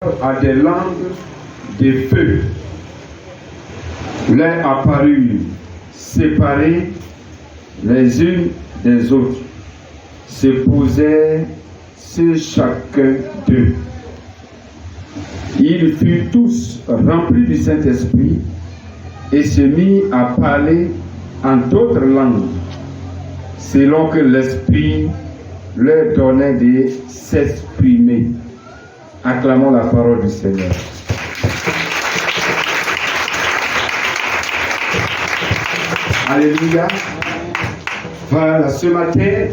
à des langues de feu leur apparurent, séparées les unes des autres, se posèrent sur chacun d'eux. Ils furent tous remplis du Saint-Esprit et se mirent à parler en d'autres langues, selon que l'Esprit leur donnait de s'exprimer. Acclamons la parole du Seigneur. Alléluia. Voilà, ce matin,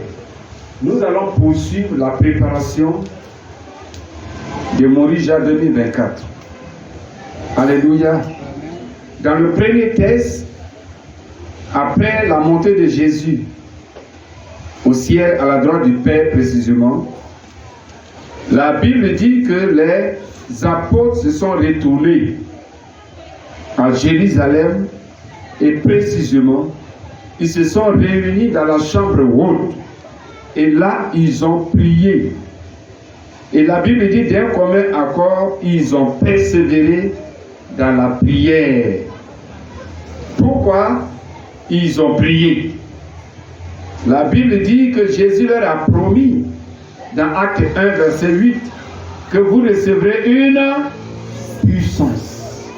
nous allons poursuivre la préparation de Morija 2024. Alléluia. Dans le premier texte, après la montée de Jésus au ciel, à la droite du Père précisément, la Bible dit que les apôtres se sont retournés à Jérusalem et précisément, ils se sont réunis dans la chambre haute et là, ils ont prié. Et la Bible dit d'un commun accord, ils ont persévéré dans la prière. Pourquoi ils ont prié? La Bible dit que Jésus leur a promis dans Acte 1, verset 8, que vous recevrez une puissance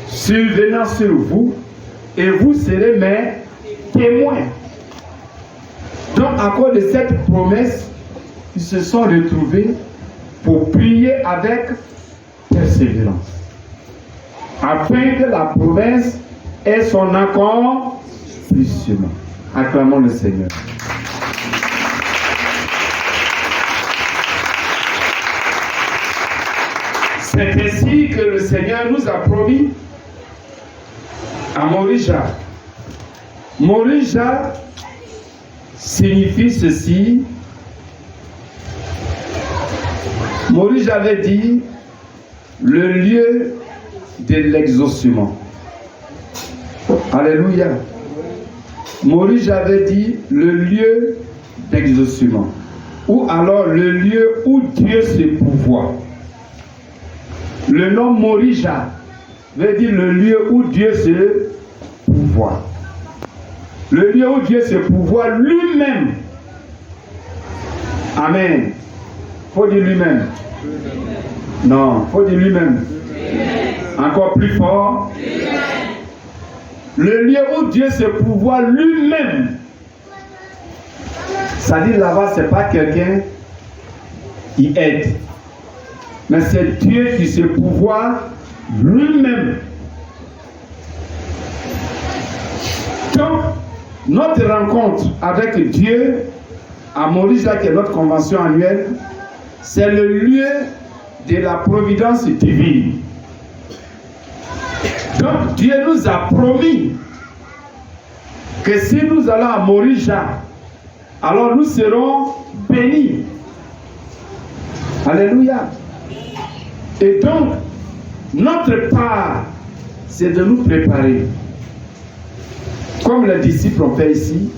survenant sur vous et vous serez mes témoins. Donc, à cause de cette promesse, ils se sont retrouvés pour prier avec persévérance, afin que la promesse ait son accomplissement. Acclamons le Seigneur. C'est ainsi que le Seigneur nous a promis à Morija. Morija signifie ceci. Morija avait dit le lieu de l'exaucement. Alléluia. Morija avait dit le lieu d'exaucement. Ou alors le lieu où Dieu se pourvoit. Le nom Morija veut dire le lieu où Dieu se pourvoit. Le lieu où Dieu se pourvoit lui-même. Amen. Faut dire lui-même. Non, faut dire lui-même. Encore plus fort. Le lieu où Dieu se pourvoit lui-même. Ça dit là-bas, c'est pas quelqu'un qui aide. Mais c'est Dieu qui se pourvoit lui-même. Donc, notre rencontre avec Dieu à Morija, qui est notre convention annuelle, c'est le lieu de la providence divine. Donc, Dieu nous a promis que si nous allons à Morija, alors nous serons bénis. Alléluia. Et donc, notre part, c'est de nous préparer. Comme les disciples ont fait ici,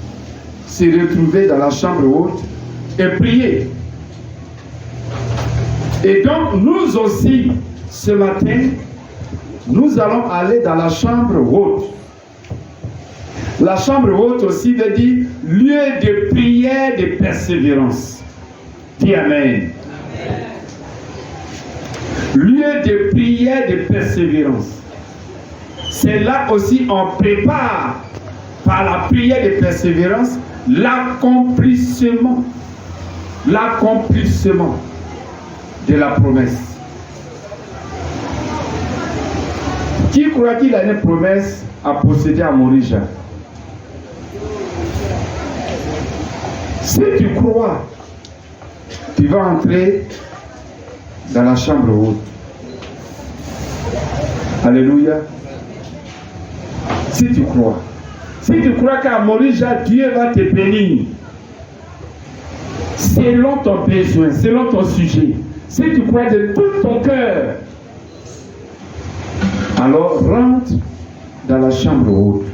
se retrouver dans la chambre haute et prier. Et donc, nous aussi, ce matin, nous allons aller dans la chambre haute. La chambre haute aussi veut dire lieu de prière, de persévérance. Dis Amen. Lieu de prière, de persévérance. C'est là aussi on prépare par la prière de persévérance l'accomplissement de la promesse. Qui croit qu'il a une promesse à posséder à Morija? Si tu crois, tu vas entrer dans la chambre haute. Alléluia. Si tu crois. Si tu crois qu'à Morija, Dieu va te bénir. Selon ton besoin, selon ton sujet. Si tu crois de tout ton cœur, alors rentre dans la chambre haute.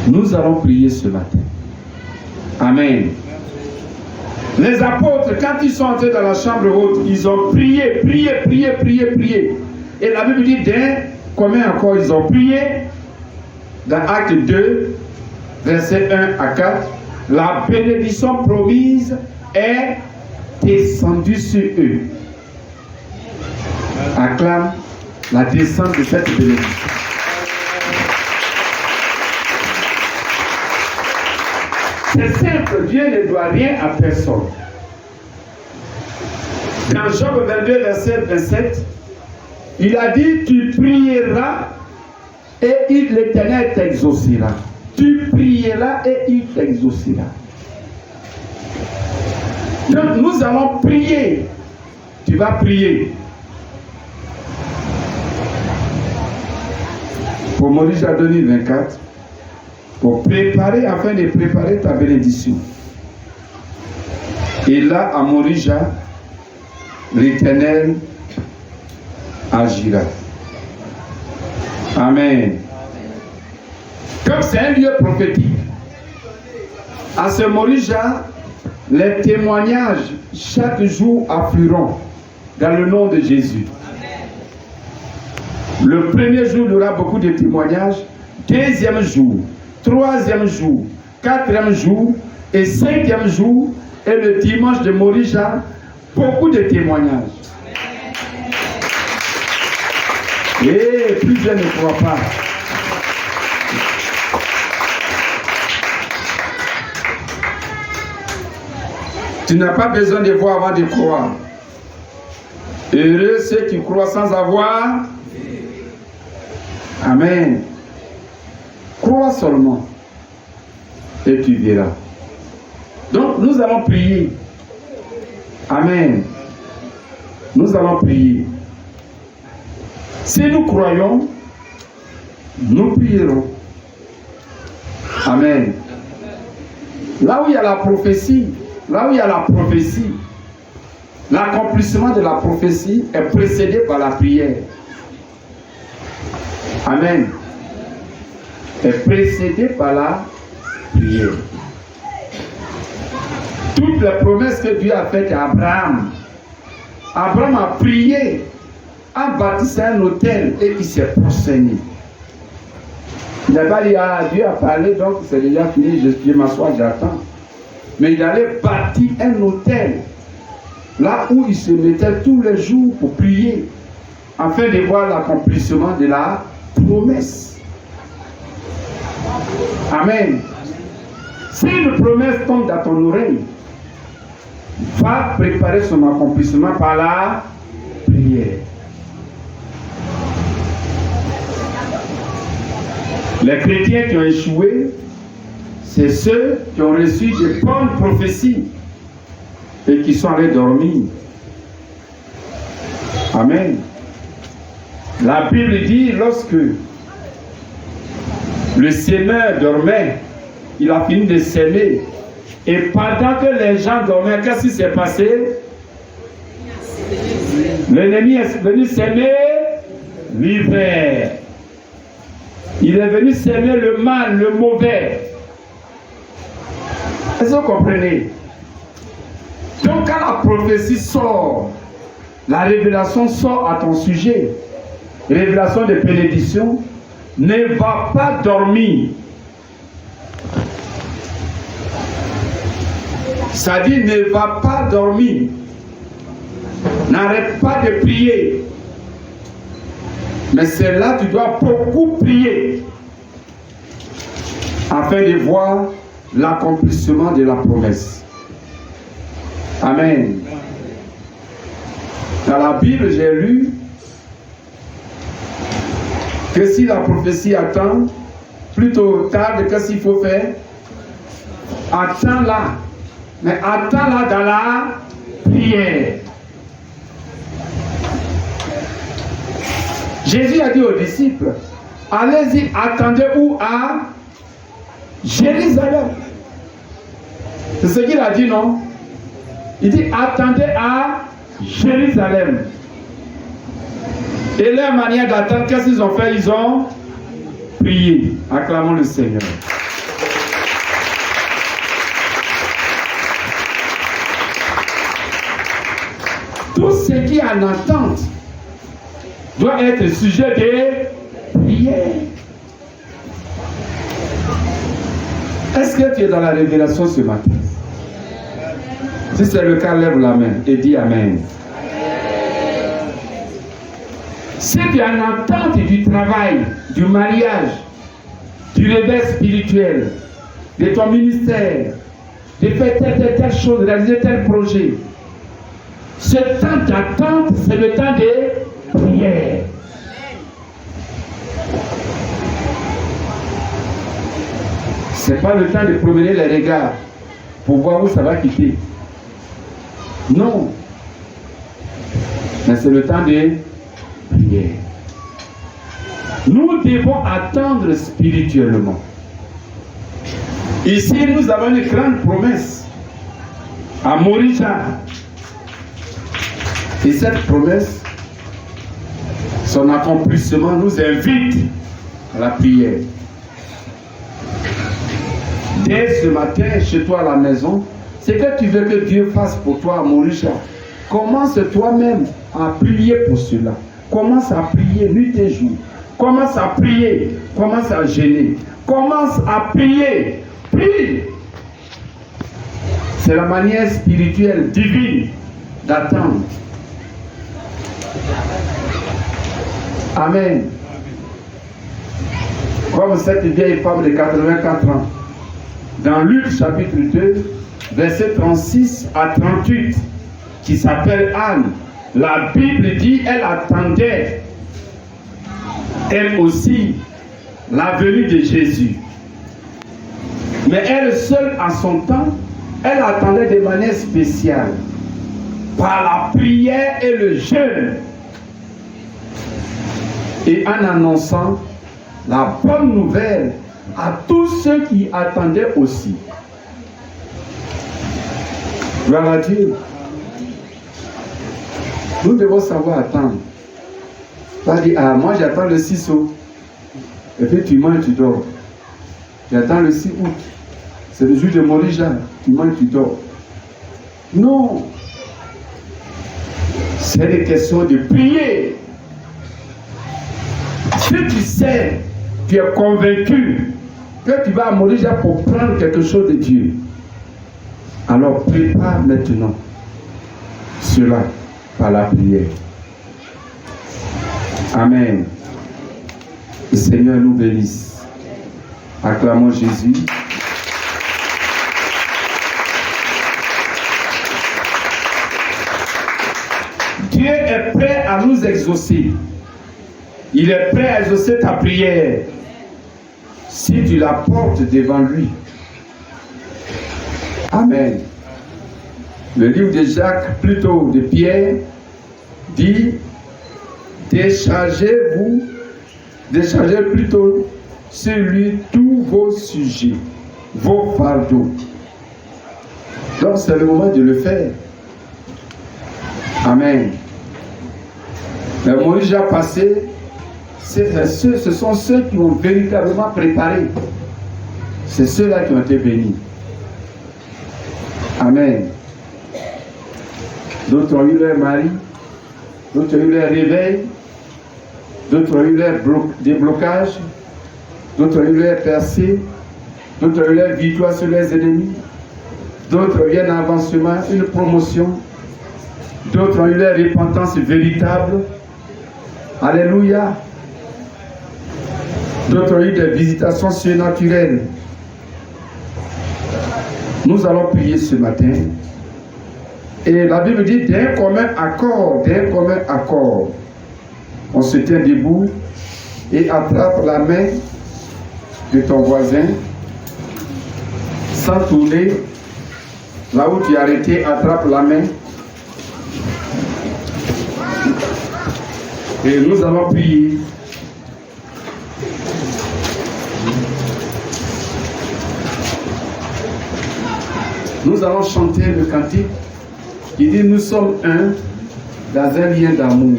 Nous allons prier ce matin. Amen. Les apôtres, quand ils sont entrés dans la chambre haute, ils ont prié. Et la Bible dit, combien encore ils ont prié? Dans Acte 2, verset 1 à 4, la bénédiction promise est descendue sur eux. Acclame la descente de cette bénédiction. C'est simple, Dieu ne doit rien à personne. Dans Job 22, verset 27, il a dit, tu prieras et l'Éternel t'exaucera. Tu prieras et il t'exaucera. Donc nous allons prier. Tu vas prier. Pour Maurice Jadoni 24, pour préparer, afin de préparer ta bénédiction. Et là, à Morija, l'Éternel agira. Amen. Comme c'est un lieu prophétique, à ce Morija, les témoignages chaque jour afflueront dans le nom de Jésus. Le premier jour, il y aura beaucoup de témoignages. Deuxième jour, troisième jour, quatrième jour et cinquième jour, et le dimanche de Morija, beaucoup de témoignages. Et plusieurs ne croient pas. Tu n'as pas besoin de voir avant de croire. Heureux ceux qui croient sans avoir. Amen. Crois seulement et tu verras. Donc nous allons prier. Amen. Nous allons prier. Si nous croyons, nous prierons. Amen. Là où il y a la prophétie, l'accomplissement de la prophétie est précédé par la prière. Amen. Est précédé par la prière. Toutes les promesses que Dieu a faites à Abraham, Abraham a prié, a bâti un autel et il s'est prosterné. Il n'a pas dit, ah, Dieu a parlé, donc c'est déjà fini, je m'assois, j'attends. Mais il allait bâtir un autel, là où il se mettait tous les jours pour prier, afin de voir l'accomplissement de la promesse. Amen. Si une promesse tombe dans ton oreille, va préparer son accomplissement par la prière. Les chrétiens qui ont échoué, c'est ceux qui ont reçu de bonnes prophéties et qui sont allés dormir. Amen. La Bible dit, lorsque le semeur dormait, il a fini de semer. Et pendant que les gens dormaient, qu'est-ce qui s'est passé? L'ennemi est venu semer l'hiver. Il est venu semer le mal, le mauvais. Est-ce que vous comprenez? Donc quand la prophétie sort, la révélation sort à ton sujet, révélation de bénédiction, ne va pas dormir. Ça dit ne va pas dormir. N'arrête pas de prier. Mais c'est là que tu dois beaucoup prier afin de voir l'accomplissement de la promesse. Amen. Dans la Bible, j'ai lu que si la prophétie attend, plutôt tard, qu'est-ce qu'il faut faire? Attends-la. Mais attends-la dans la prière. Jésus a dit aux disciples, allez-y, attendez où? À Jérusalem. C'est ce qu'il a dit, non? Il dit, attendez à Jérusalem. Et leur manière d'attendre, qu'est-ce qu'ils ont fait? Ils ont prié. Acclamons le Seigneur. Tout ce qui est en attente doit être sujet de prière. Est-ce que tu es dans la révélation ce matin? Si c'est le cas, lève la main et dis Amen. Si tu es en attente du travail, du mariage, du réveil spirituel, de ton ministère, de faire telle chose, de réaliser tel projet, ce temps d'attente, c'est le temps de prière. Ce n'est pas le temps de promener les regards pour voir où ça va quitter. Non. Mais c'est le temps de prière. Nous devons attendre spirituellement. Ici, nous avons une grande promesse à Morija. Et cette promesse, son accomplissement nous invite à la prière. Dès ce matin, chez toi à la maison, c'est que tu veux que Dieu fasse pour toi à Morija. Commence toi-même à prier pour cela. Commence à prier nuit et jour. Commence à prier. Commence à jeûner. Commence à prier. Prie. C'est la manière spirituelle, divine, d'attendre. Amen. Comme cette vieille femme de 84 ans. Dans Luc chapitre 2, verset 36 à 38, qui s'appelle Anne. La Bible dit, elle attendait, elle aussi, la venue de Jésus. Mais elle seule, à son temps, elle attendait de manière spéciale, par la prière et le jeûne, et en annonçant la bonne nouvelle à tous ceux qui attendaient aussi. Gloire à Dieu. Nous devons savoir attendre. Pas dire, ah, moi j'attends le 6 août. Effectivement, tu dors. J'attends le 6 août. C'est le jour de Morija. Tu manges, tu dors. Non. C'est une question de prier. Si tu sais, tu es convaincu que tu vas à Morija pour prendre quelque chose de Dieu, alors prépare maintenant cela par la prière. Amen. Le Seigneur nous bénisse. Acclamons Jésus. Dieu est prêt à nous exaucer. Il est prêt à exaucer ta prière si tu la portes devant lui. Amen. Le livre de Jacques, plutôt de Pierre, dit: déchargez plutôt sur lui tous vos sujets, vos fardeaux. Donc c'est le moment de le faire. Amen. Le Morija passé, ce sont ceux qui ont véritablement préparé. C'est ceux-là qui ont été bénis. Amen. D'autres ont eu leur mari, d'autres ont eu leur réveil, d'autres ont eu leur déblocage, d'autres ont eu leur percée, d'autres ont eu leur victoire sur leurs ennemis, d'autres ont eu un avancement, une promotion, d'autres ont eu leur repentance véritable. Alléluia. D'autres ont eu des visitations surnaturelles. Nous allons prier ce matin. Et la Bible dit d'un commun accord, on se tient debout et attrape la main de ton voisin sans tourner. Là où tu es arrêté, attrape la main. Et nous allons prier. Nous allons chanter le cantique qui dit: nous sommes un dans un lien d'amour.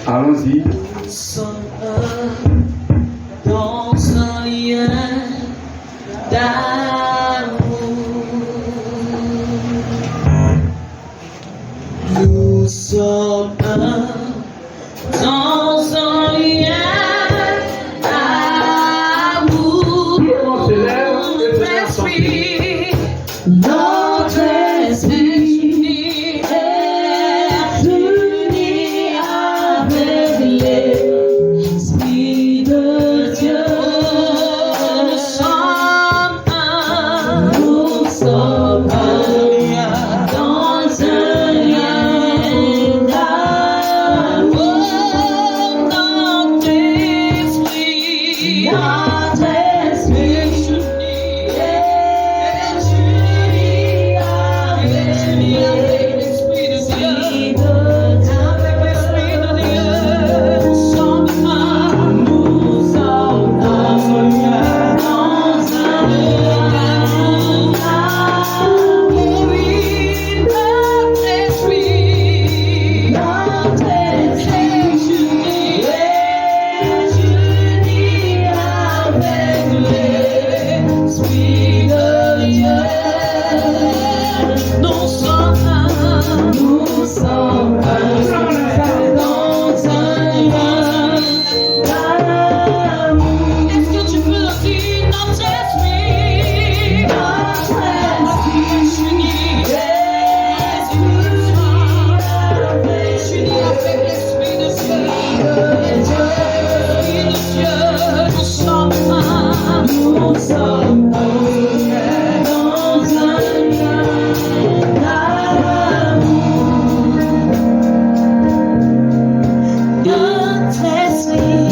Allons-y. Nous sommes un dans un lien d'amour. Nous sommes un. Nous sommes un. Dans un lien d'amour. Est-ce que tu peux le dire? Notre esprit. Notre esprit. Unis avec l'esprit de Dieu. Nous sommes un. Nous sommes un. Dans un lien d'amour. Notre esprit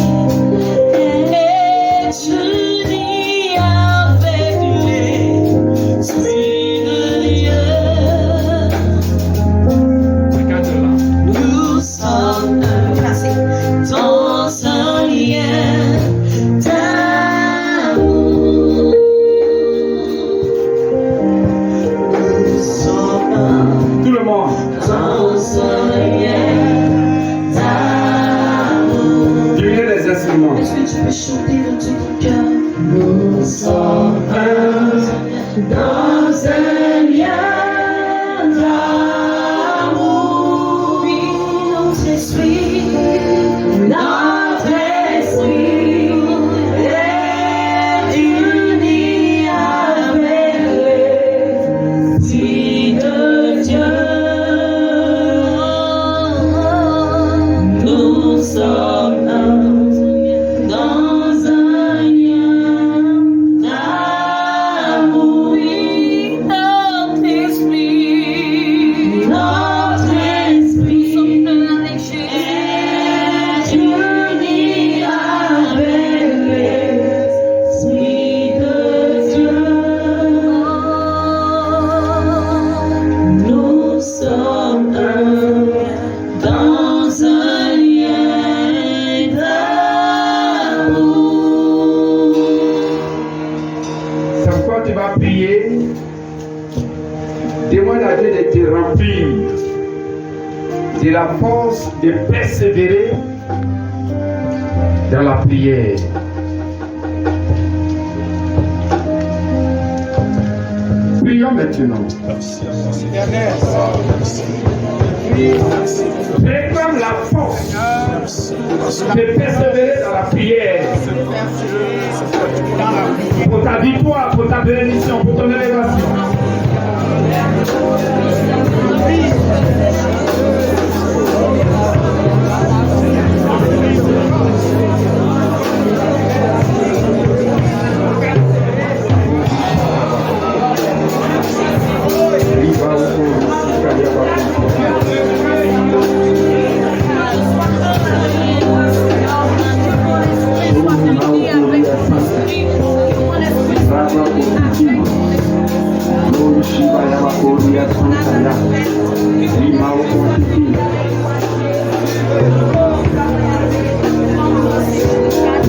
est uni avec l'esprit de Dieu. Nous sommes dans un lien d'amour. Nous sommes Tout le monde. dans un lien d'amour. Diminuez les instruments. Est-ce que tu peux chanter de tout ton cœur? Nous sommes dans un lien d'amour. Oui, notre esprit est uni avec l'esprit de Dieu. Nous sommes dans un lien d'amour. Oui, notre esprit est uni avec l'esprit de Dieu. Nous sommes dans un lien d'amour. C'est pourquoi tu vas prier. Demande à Dieu de te remplir de la force de persévérer dans la prière. Prions maintenant. Réclame la force de persévérer dans la prière. Pour ta victoire, pour ta bénédiction, pour ton élévation.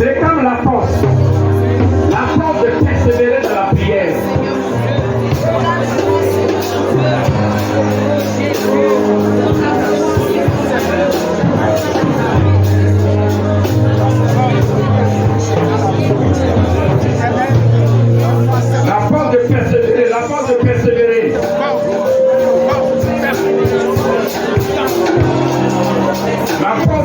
Réclame la force de persévérer dans la prière. La force de persévérer, la force de persévérer. La force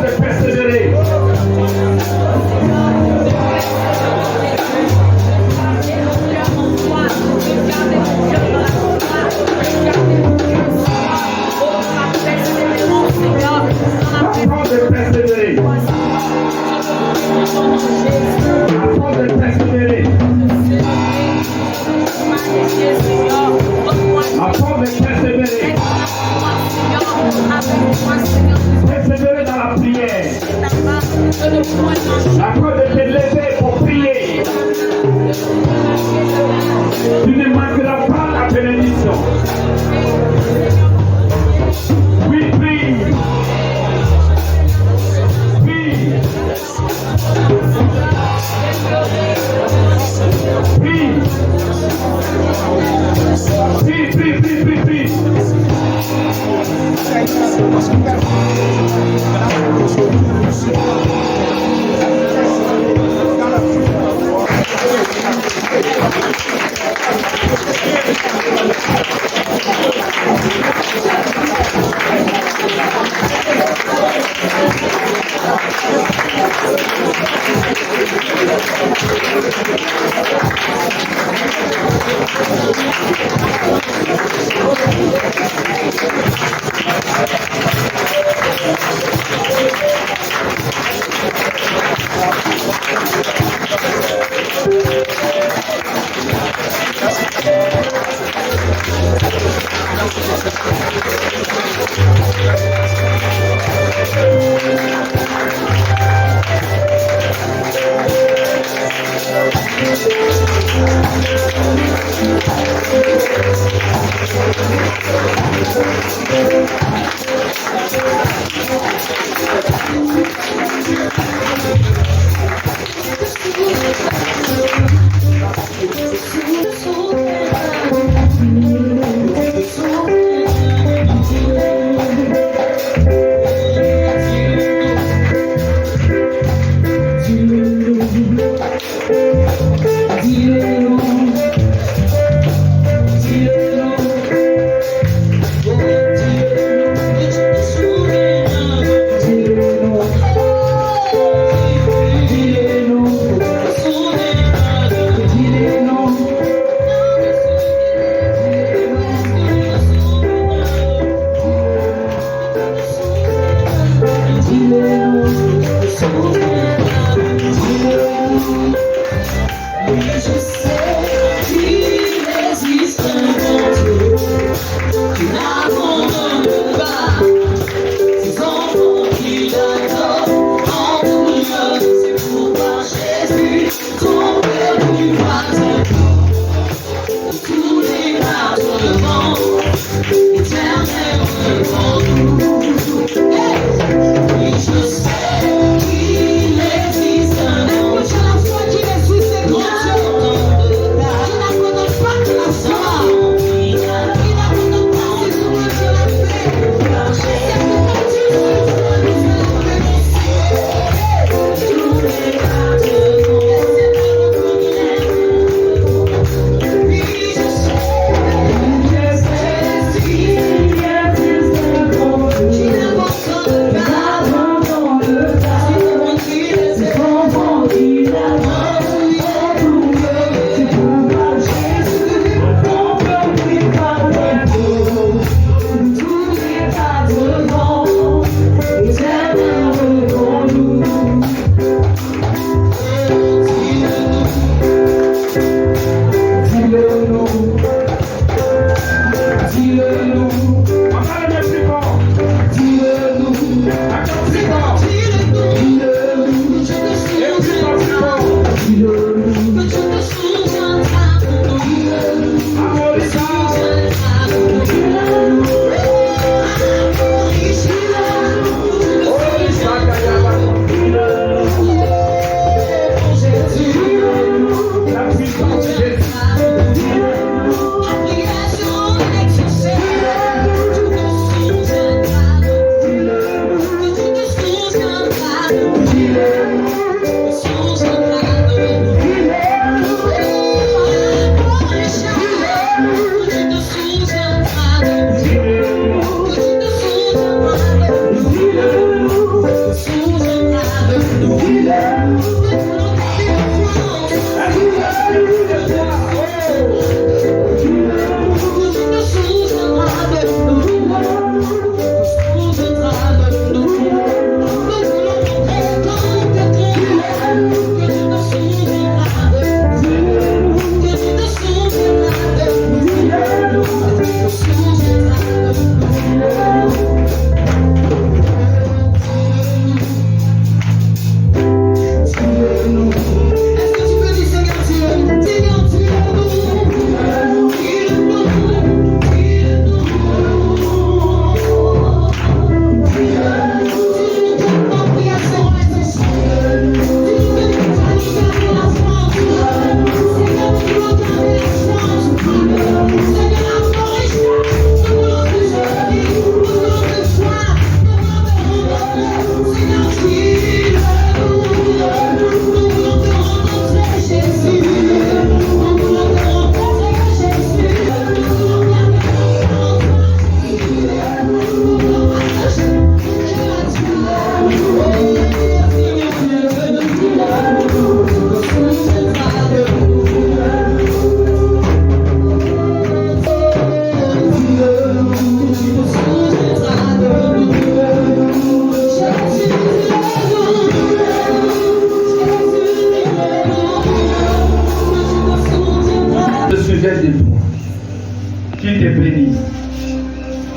Application, exercise.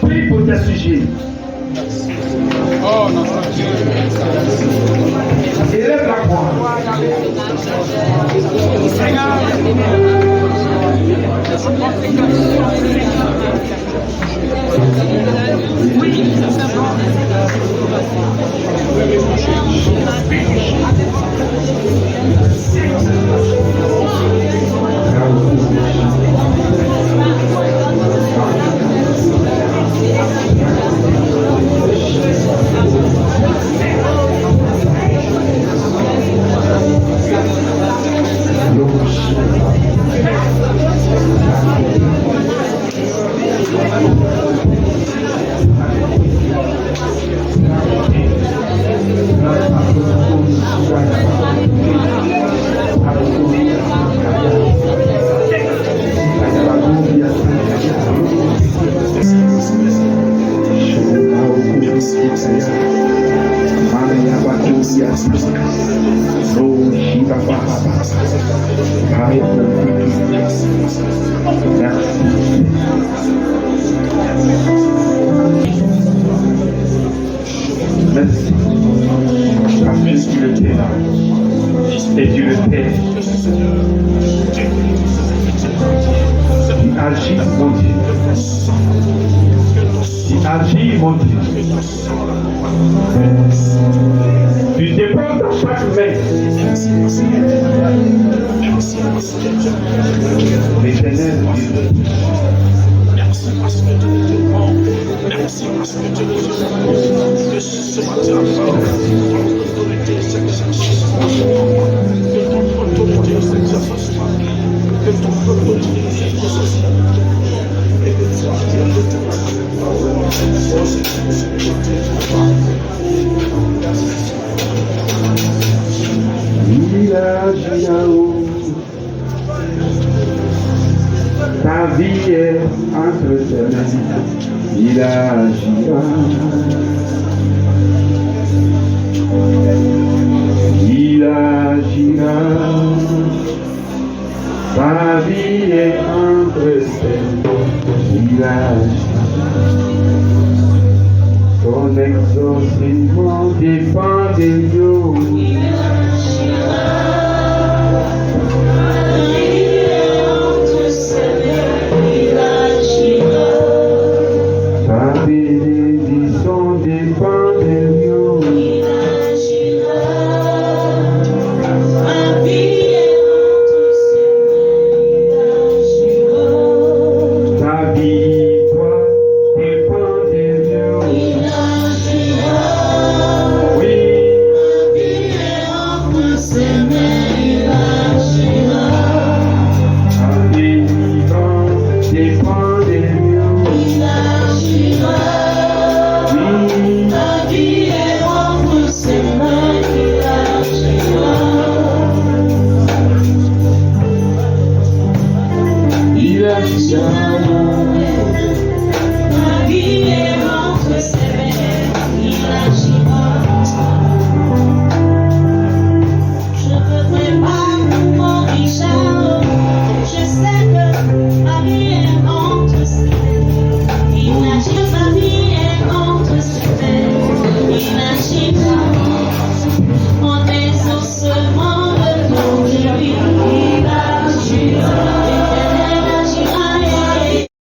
Prie pour tes sujets. Oh, notre Dieu. Élève la voix. Merci. Parce que tu le es là. Et tu le fais. Tu agis, mon Dieu. Tu agis, mon Dieu. Tu dépends dans chaque main. L'éternel Dieu. Merci parce que tu es bon. Merci parce que tu es bon. Que ce matin, ton autorité s'exerce. Que ton autorité s'exerce. Que ton autorité s'exerce. Et que toi, tu es le tout. Il agit là-haut. Ta vie est entre tes mains. Il agira. Il agira. Ta vie est entre tes mains. Il agira. Ton exaucement dépend de Dieu. Ta bénédiction dépend de Dieu. Ta victoire dépend de Dieu. Ta délivrance dépend de Dieu. Il agira.